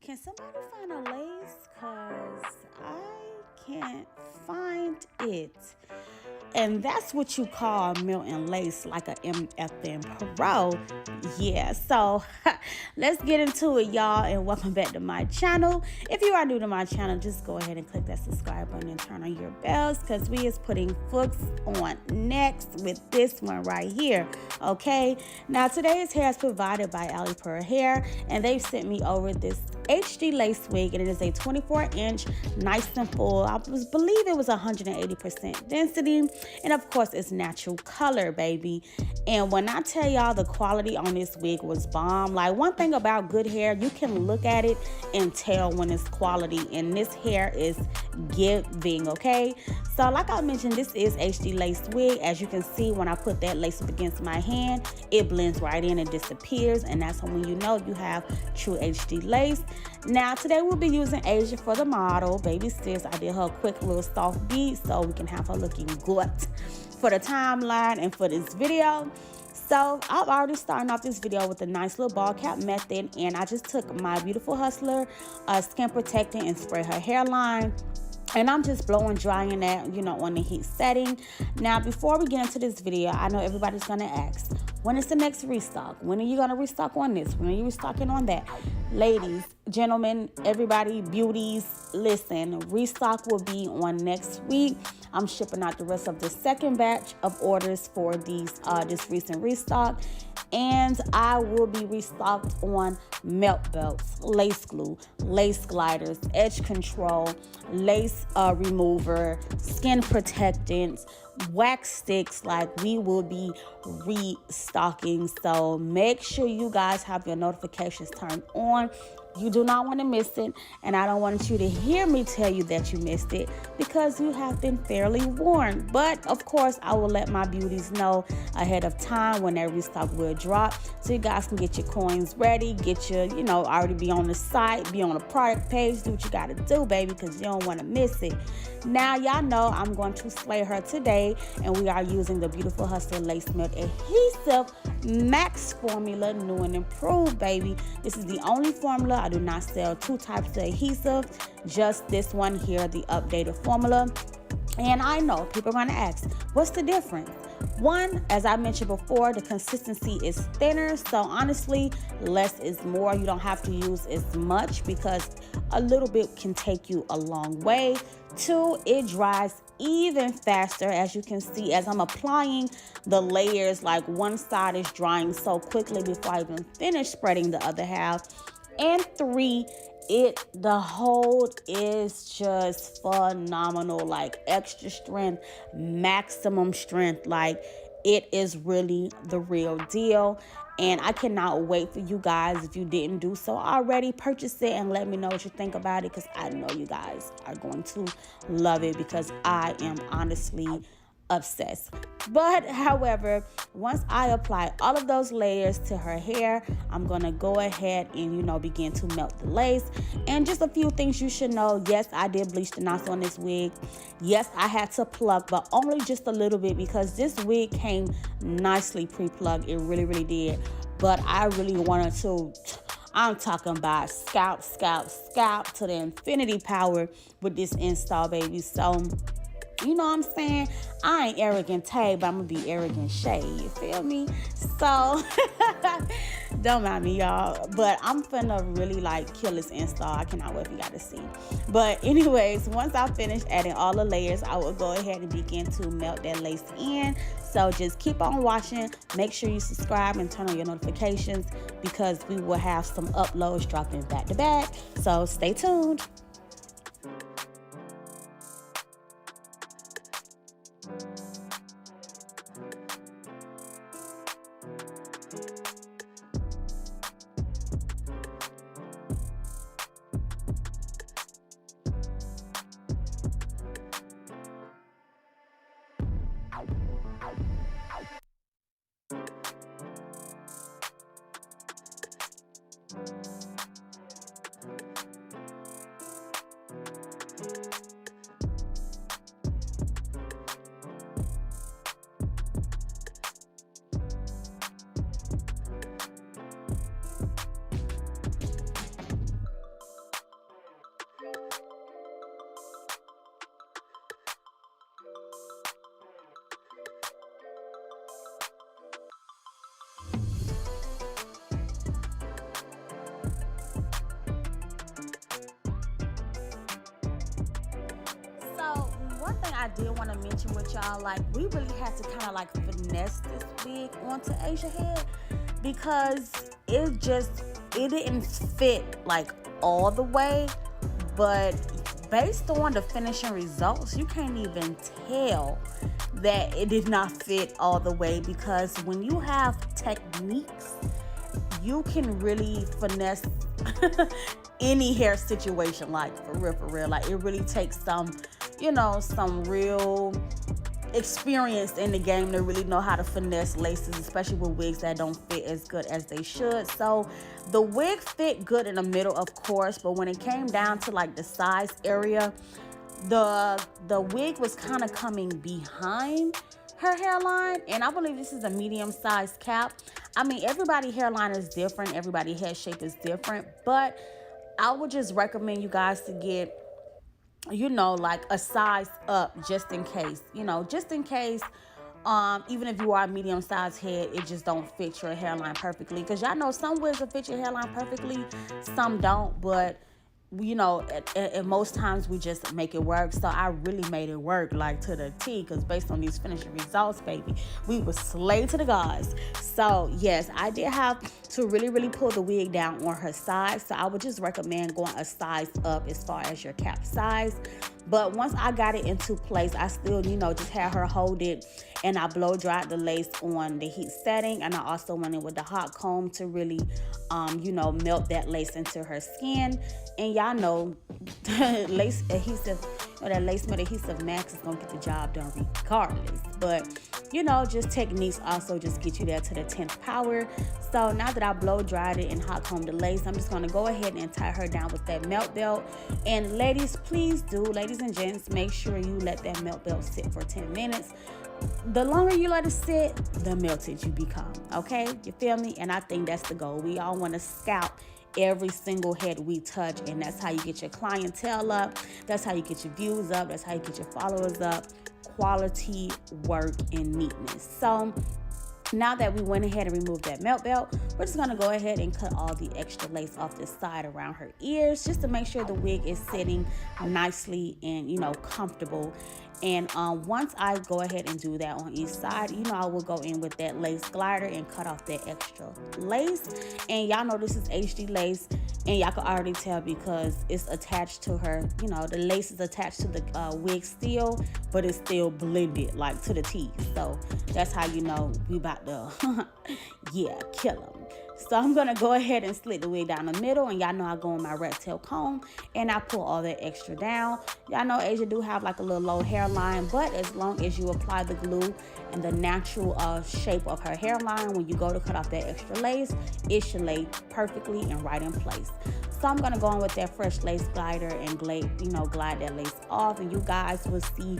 Can somebody find a lace? Because I can't find it. And that's what you call melting lace, like a MFM Pro. Yeah, so let's get into it, y'all, and welcome back to my channel. If you are new to my channel, just go ahead and click that subscribe button and turn on your bells, because we is putting fooks on next with this one right here. Okay, now today's hair is provided by Alipearl hair, and they've sent me over this HD lace wig, and it is a 24-inch, nice and full. I believe it was 180% density, and of course it's natural color, baby. And when I tell y'all the quality on this wig was bomb, like, one thing about good hair, you can look at it and tell when it's quality, and this hair is giving. Okay, so like I mentioned, this is HD lace wig. As you can see, when I put that lace up against my hand, it blends right in and disappears, and that's when you know you have true HD lace. Now today we'll be using Asia for the model, baby sis. I did her a quick little soft beat so we can have her looking good for the timeline and for this video. So I've already started off this video with a nice little ball cap method, and I just took my Beautiful Hustler skin protectant and spray her hairline. And I'm just blowing drying that, you know, on the heat setting. Now, before we get into this video, I know everybody's gonna ask, when is the next restock? When are you gonna restock on this? When are you restocking on that? Ladies, gentlemen, everybody, beauties, listen, restock will be on next week. I'm shipping out the rest of the second batch of orders for these this recent restock. And I will be restocked on melt belts, lace glue, lace gliders, edge control, lace remover, skin protectants, wax sticks. Like, we will be restocking. So make sure you guys have your notifications turned on. You do not want to miss it, and I don't want you to hear me tell you that you missed it, because you have been fairly warned. But of course, I will let my beauties know ahead of time when that restock will drop, so you guys can get your coins ready, get your, you know, already be on the site, be on the product page, do what you got to do, baby, because you don't want to miss it. Now, y'all know I'm going to slay her today, and we are using the Beautiful Hustler Lace Melt Adhesive Max formula, new and improved, baby. This is the only formula. I do not sell two types of adhesive, just this one here, the updated formula. And I know people are going to ask, what's the difference? One, as I mentioned before, the consistency is thinner. So honestly, less is more. You don't have to use as much, because a little bit can take you a long way. Two, it dries even faster. As you can see, as I'm applying the layers, like, one side is drying so quickly before I even finish spreading the other half. And three, the hold is just phenomenal, like extra strength, maximum strength. Like, it is really the real deal, and I cannot wait for you guys. If you didn't do so already, purchase it and let me know what you think about it, because I know you guys are going to love it, because I am honestly obsessed. But however, once I apply all of those layers to her hair, I'm gonna go ahead and, you know, begin to melt the lace. And just a few things you should know. Yes, I did bleach the knots on this wig. Yes, I had to plug, but only just a little bit, because this wig came nicely pre-plugged. It really did. But I really wanted to, I'm talking about scalp to the infinity power with this install, baby. So, you know what I'm saying? I ain't arrogant Tay, but I'm gonna be arrogant SHAE. You feel me? So don't mind me, y'all. But I'm finna really, like, kill this install. I cannot wait for y'all to see. But anyways, once I finish adding all the layers, I will go ahead and begin to melt that lace in. So just keep on watching. Make sure you subscribe and turn on your notifications, because we will have some uploads dropping back to back. So stay tuned. I did want to mention with y'all, like, we really had to kind of like finesse this wig onto Asia head because it didn't fit like all the way, but based on the finishing results, you can't even tell that it did not fit all the way, because when you have techniques, you can really finesse any hair situation, like for real. Like, it really takes some, some real experience in the game to really know how to finesse laces, especially with wigs that don't fit as good as they should. So the wig fit good in the middle, of course, but when it came down to like the size area, the wig was kind of coming behind her hairline, and I believe this is a medium-sized cap. I mean, everybody's hairline is different, everybody's head shape is different, but I would just recommend you guys to get, like a size up, just in case, even if you are a medium-sized head, it just don't fit your hairline perfectly, because y'all know some wigs will fit your hairline perfectly, some don't, but at most times we just make it work. So I really made it work like to the T, because based on these finishing results, baby, we were slayed to the gods. So yes, I did have to really pull the wig down on her size, so I would just recommend going a size up as far as your cap size. But once I got it into place, I still, just had her hold it, and I blow dried the lace on the heat setting, and I also went in with the hot comb to really, melt that lace into her skin. And y'all know, lace adhesive, that lace melt adhesive max is gonna get the job done regardless. But just techniques also just get you there to the 10th power. So now that I blow dried it and hot combed the lace, I'm just gonna go ahead and tie her down with that melt belt. And ladies and gents, make sure you let that melt belt sit for 10 minutes. The longer you let it sit, the melted you become, okay? You feel me? And I think that's the goal. We all want to scalp every single head we touch, and that's how you get your clientele up, that's how you get your views up, that's how you get your followers up. Quality work and neatness. So now that we went ahead and removed that melt belt, we're just gonna go ahead and cut all the extra lace off the side around her ears, just to make sure the wig is sitting nicely and comfortable. And once I go ahead and do that on each side, I will go in with that lace glider and cut off that extra lace. And y'all know this is HD lace, and y'all can already tell because it's attached to her, the lace is attached to the wig still, but it's still blended like to the teeth. So that's how we about to kill them. So I'm gonna go ahead and slit the wig down the middle, and y'all know I go in my rat tail comb and I pull all that extra down. Y'all know Asia do have like a little low hairline, but as long as you apply the glue and the natural shape of her hairline, when you go to cut off that extra lace, it should lay perfectly and right in place. So I'm gonna go in with that fresh lace glider and glide that lace off, and you guys will see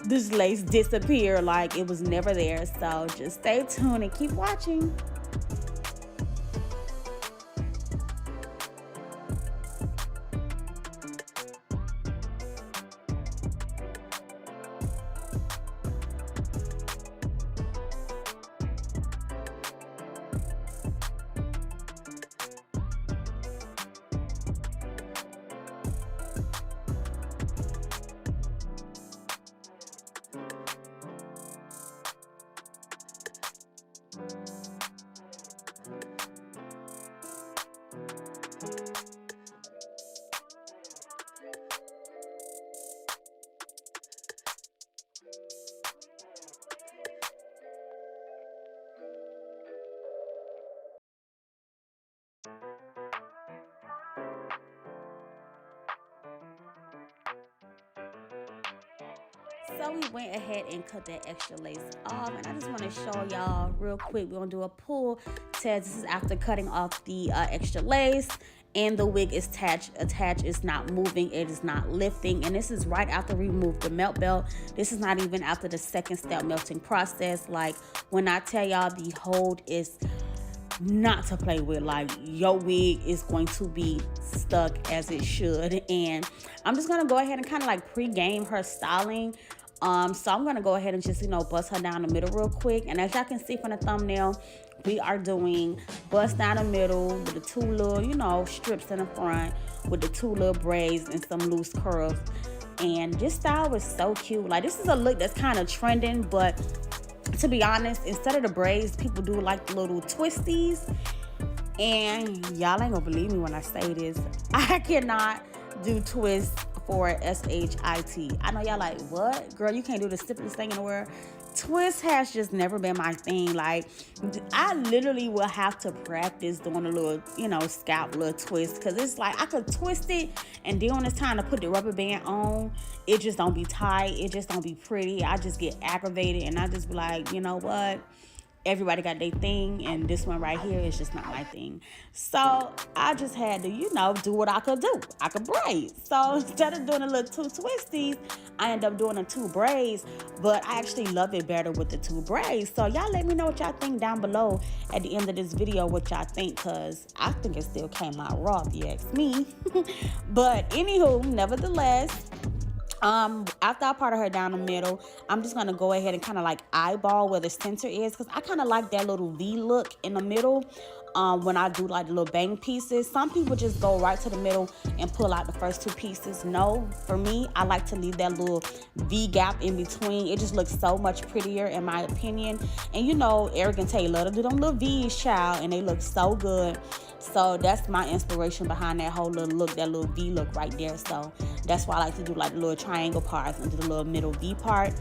this lace disappear like it was never there. So just stay tuned and keep watching. So we went ahead and cut that extra lace off, and I just want to show y'all real quick. We're gonna do a pull test. This is after cutting off the extra lace, and the wig is attached. It's not moving, it is not lifting, and this is right after we removed the melt belt. This is not even after the second step melting process. Like, when I tell y'all, the hold is not to play with. Like, your wig is going to be stuck as it should. And I'm just gonna go ahead and kind of like pre-game her styling. So I'm gonna go ahead and just bust her down the middle real quick. And as y'all can see from the thumbnail, we are doing bust down the middle with the two little strips in the front, with the two little braids and some loose curls And this style was so cute. Like, this is a look that's kind of trending, but to be honest, instead of the braids, people do like the little twisties. And y'all ain't gonna believe me when I say this, I cannot do twists for SHIT. I know y'all like, what? Girl, you can't do the simplest thing in the world. Twist has just never been my thing. Like, I literally will have to practice doing a little, scalp little twist, because it's like I could twist it, and then when it's time to put the rubber band on, it just don't be tight. It just don't be pretty. I just get aggravated, and I just be like, you know what? Everybody got their thing, and this one right here is just not my thing. So I just had to, do what I could do. I could braid. So instead of doing the little 2 twisties, I ended up doing the 2 braids, but I actually love it better with the 2 braids. So y'all let me know what y'all think down below at the end of this video, what y'all think, because I think it still came out raw if you ask me. But anywho, nevertheless, after I parted her down the middle, I'm just gonna go ahead and kind of like eyeball where the center is, because I kind of like that little V look in the middle. When I do like the little bang pieces, some people just go right to the middle and pull out the first 2 pieces. No, for me, I like to leave that little V gap in between. It just looks so much prettier in my opinion. And Eric and Tay love to do them little V's, child, and they look so good. So that's my inspiration behind that whole little look, that little V look right there. So that's why I like to do like the little triangle parts and do the little middle V part.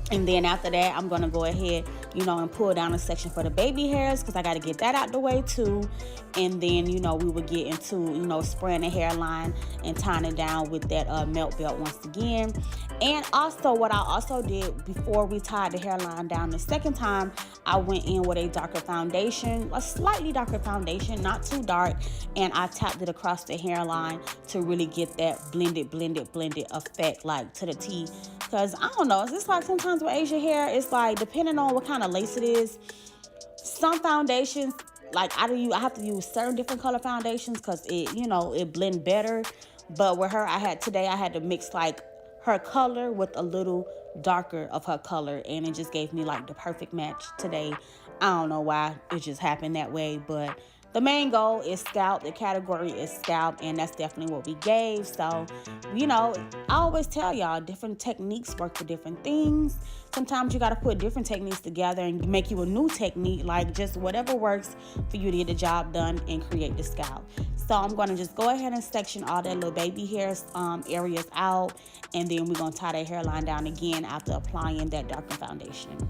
And then after that, I'm going to go ahead, and pull down a section for the baby hairs, because I got to get that out the way too. And then, we would get into, spraying the hairline and tying it down with that melt belt once again. And also, what I also did before we tied the hairline down the second time, I went in with a darker foundation, a slightly darker foundation, not too dark. And I tapped it across the hairline to really get that blended effect, like to the T. Because I don't know, it's just like sometimes with Asian hair, it's like depending on what kind of lace it is, some foundations, like I have to use certain different color foundations because it blend better. But with her, I had to mix like her color with a little darker of her color, and it just gave me like the perfect match today. I don't know why, it just happened that way, but the main goal is scalp. The category is scalp, and that's definitely what we gave. So, I always tell y'all, different techniques work for different things. Sometimes you got to put different techniques together and make you a new technique, like just whatever works for you to get the job done and create the scalp. So I'm going to just go ahead and section all that little baby hairs areas out, and then we're going to tie that hairline down again after applying that darker foundation.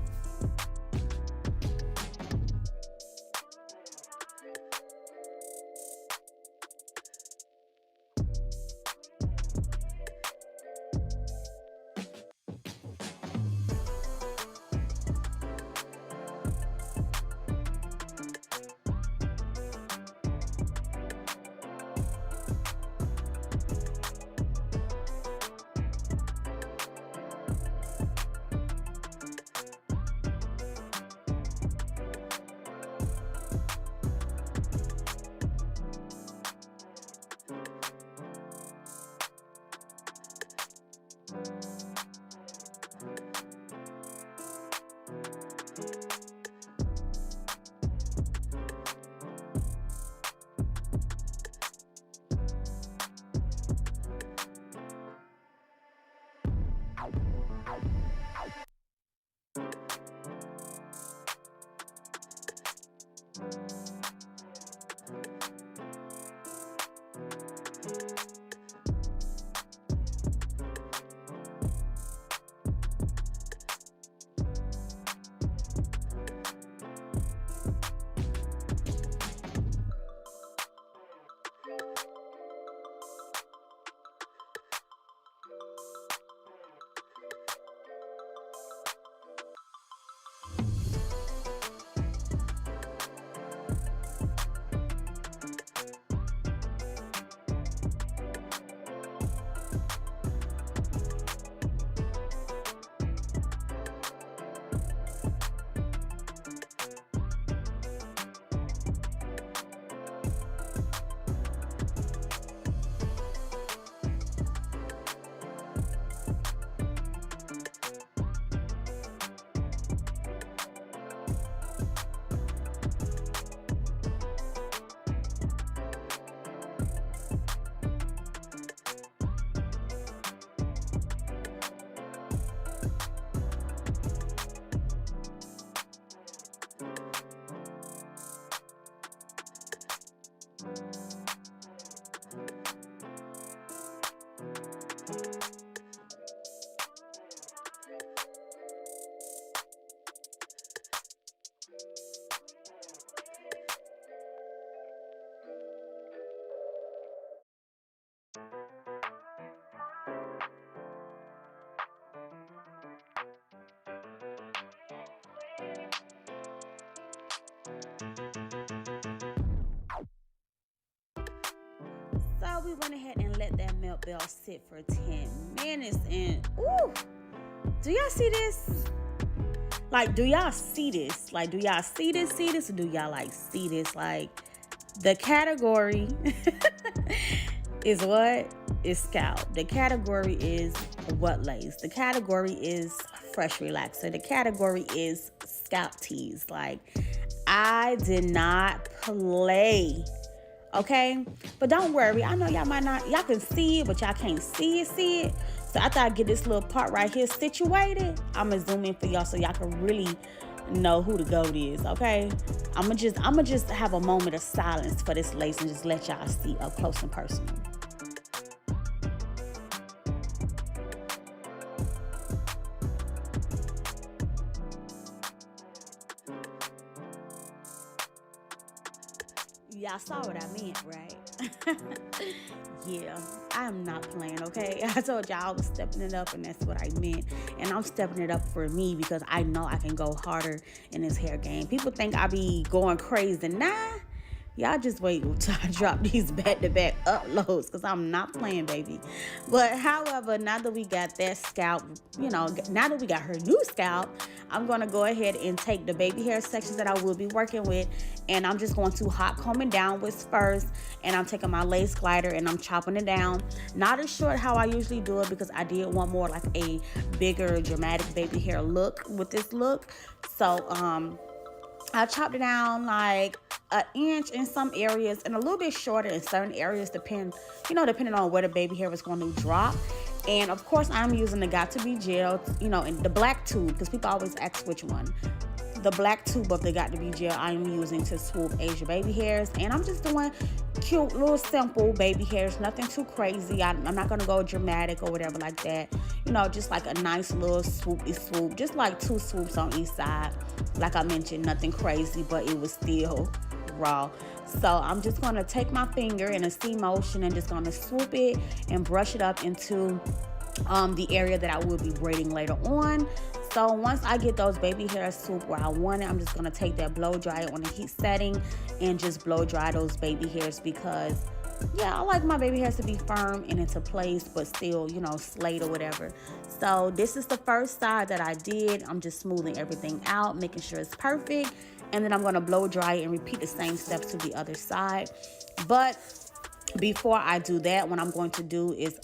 we went ahead and let that milk bell sit for 10 minutes. And ooh, do y'all see this? Like, do y'all see this? Like, do y'all see this? Or do y'all like see this? Like, the category is what? Is scalp. The category is what lace. The category is fresh relaxer. The category is scalp tease. Like, I did not play. Okay? But don't worry. I know y'all might not, y'all can see it, but y'all can't see it. So after I get this little part right here situated, I'm gonna zoom in for y'all so y'all can really know who the goat is, okay? I'ma just have a moment of silence for this lace and just let y'all see up close and personal. Y'all saw what I meant, right? Yeah, I'm not playing, okay? I told y'all I was stepping it up, and that's what I meant. And I'm stepping it up for me because I know I can go harder in this hair game. People think I be going crazy. Nah, y'all just wait until I drop these back-to-back uploads because I'm not playing, baby. But however, now that we got that scalp, you know, now that we got her new scalp, I'm going to go ahead and take the baby hair sections that I will be working with, and I'm just going to hot comb it downwards first, and I'm taking my lace glider and I'm chopping it down. Not as short how I usually do it because I did want more like a bigger dramatic baby hair look with this look. So I chopped it down like an inch in some areas and a little bit shorter in certain areas, depending on where the baby hair was going to drop. And of course, I'm using the Got To Be gel, you know, in the black tube, because people always ask which one. The black tube of the Got To Be gel I'm using to swoop Asia baby hairs. And I'm just doing cute little simple baby hairs, nothing too crazy. I'm not going to go dramatic or whatever like that. You know, just like a nice little swoopy swoop, just like 2 swoops on each side. Like I mentioned, nothing crazy, but it was still raw. So I'm just going to take my finger in a C motion and just going to swoop it and brush it up into the area that I will be braiding later on. So once I get those baby hairs swooped where I want it, I'm just going to take that blow dryer on a heat setting and just blow dry those baby hairs because, yeah, I like my baby hairs to be firm and into place, but still, you know, slayed or whatever. So this is the first side that I did. I'm just smoothing everything out, making sure it's perfect. And then I'm going to blow dry it and repeat the same steps to the other side. But before I do that, what I'm going to do is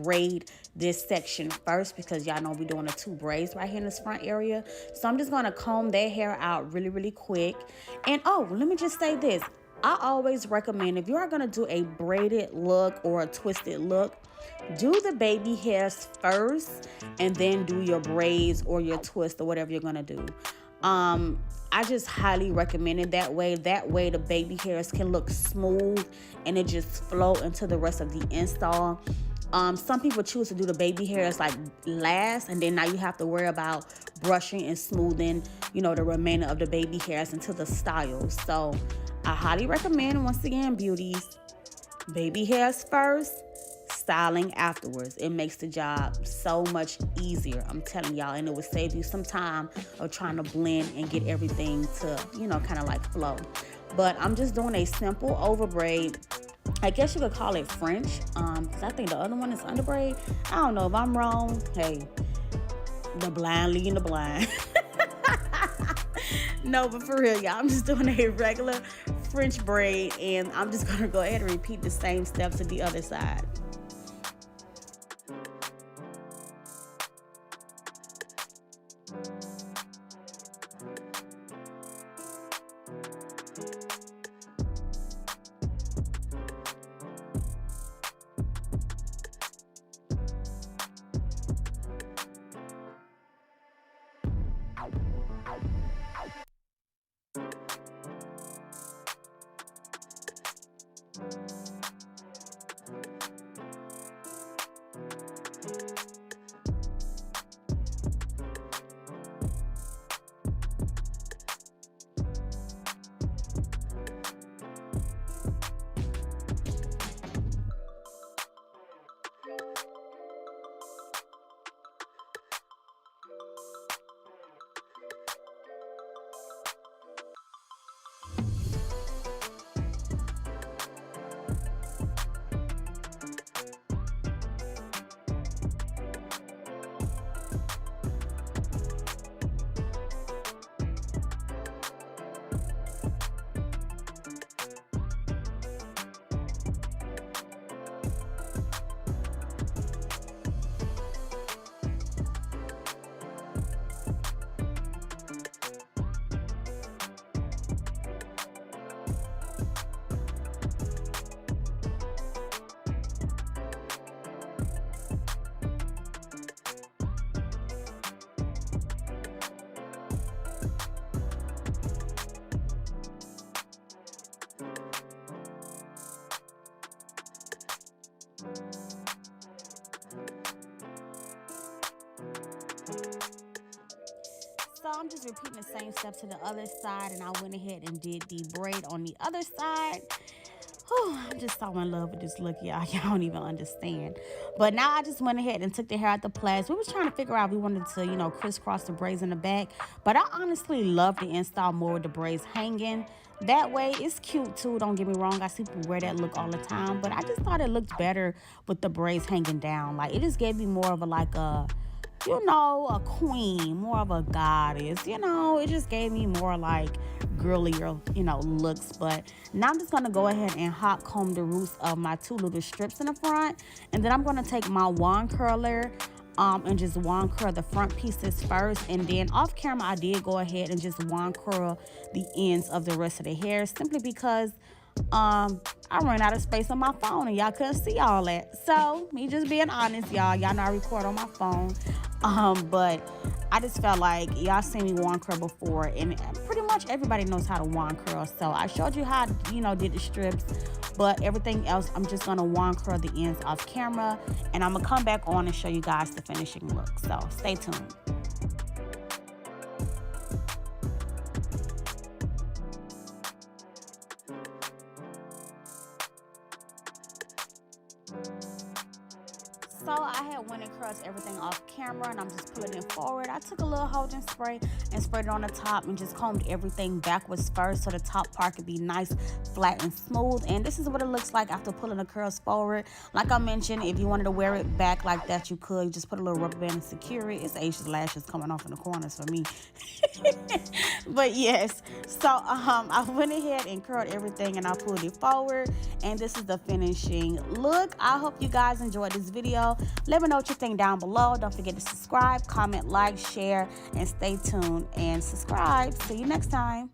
braid this section first because y'all know we're doing the 2 braids right here in this front area. So I'm just going to comb that hair out really, really quick. And oh, let me just say this. I always recommend if you are going to do a braided look or a twisted look, do the baby hairs first and then do your braids or your twist or whatever you're going to do. I just highly recommend it that way. That way the baby hairs can look smooth and it just flow into the rest of the install. Some people choose to do the baby hairs like last, and then now you have to worry about brushing and smoothing, you know, the remainder of the baby hairs into the style. So I highly recommend, once again, beauties, baby hairs first, styling afterwards. It makes the job so much easier, I'm telling y'all, and it will save you some time of trying to blend and get everything to, you know, kind of like flow. But I'm just doing a simple over braid. I guess you could call it French, because I think the other one is under braid. I don't know if I'm wrong. Hey, the blind leading the blind. No, but for real, y'all, I'm just doing a regular French braid, and I'm just gonna go ahead and repeat the same steps to the other side. So I'm just repeating the same steps to the other side, and I went ahead and did the braid on the other side. Whew, I'm just so in love with this look, y'all. Y'all don't even understand. But now I just went ahead and took the hair out the plaits. We was trying to figure out if we wanted to, crisscross the braids in the back. But I honestly love the install more with the braids hanging. That way, it's cute too, don't get me wrong. I see people wear that look all the time. But I just thought it looked better with the braids hanging down. Like, it just gave me more of a queen, more of a goddess. It just gave me more like girlier, looks. But now I'm just gonna go ahead and hot comb the roots of my two little strips in the front, and then I'm gonna take my wand curler and just wand curl the front pieces first, and then off camera I did go ahead and just wand curl the ends of the rest of the hair, simply because I ran out of space on my phone and y'all couldn't see all that. So me just being honest, y'all know I record on my phone. But I just felt like y'all seen me wand curl before, and pretty much everybody knows how to wand curl. So I showed you how I, did the strips, but everything else I'm just gonna wand curl the ends off camera, and I'm gonna come back on and show you guys the finishing look. So stay tuned. So I had went and crushed everything off camera, and I'm just pulling it forward. I took a little holding spray and sprayed it on the top and just combed everything backwards first, so the top part could be nice, flat, and smooth. And this is what it looks like after pulling the curls forward. Like I mentioned, if you wanted to wear it back like that, you could. You just put a little rubber band and secure it. It's Asia's lashes coming off in the corners for me. But yes, so I went ahead and curled everything and I pulled it forward, and this is the finishing look. I hope you guys enjoyed this video. Let me know what you think down below. Don't forget to subscribe, comment, like, share, and stay tuned and subscribe. See you next time.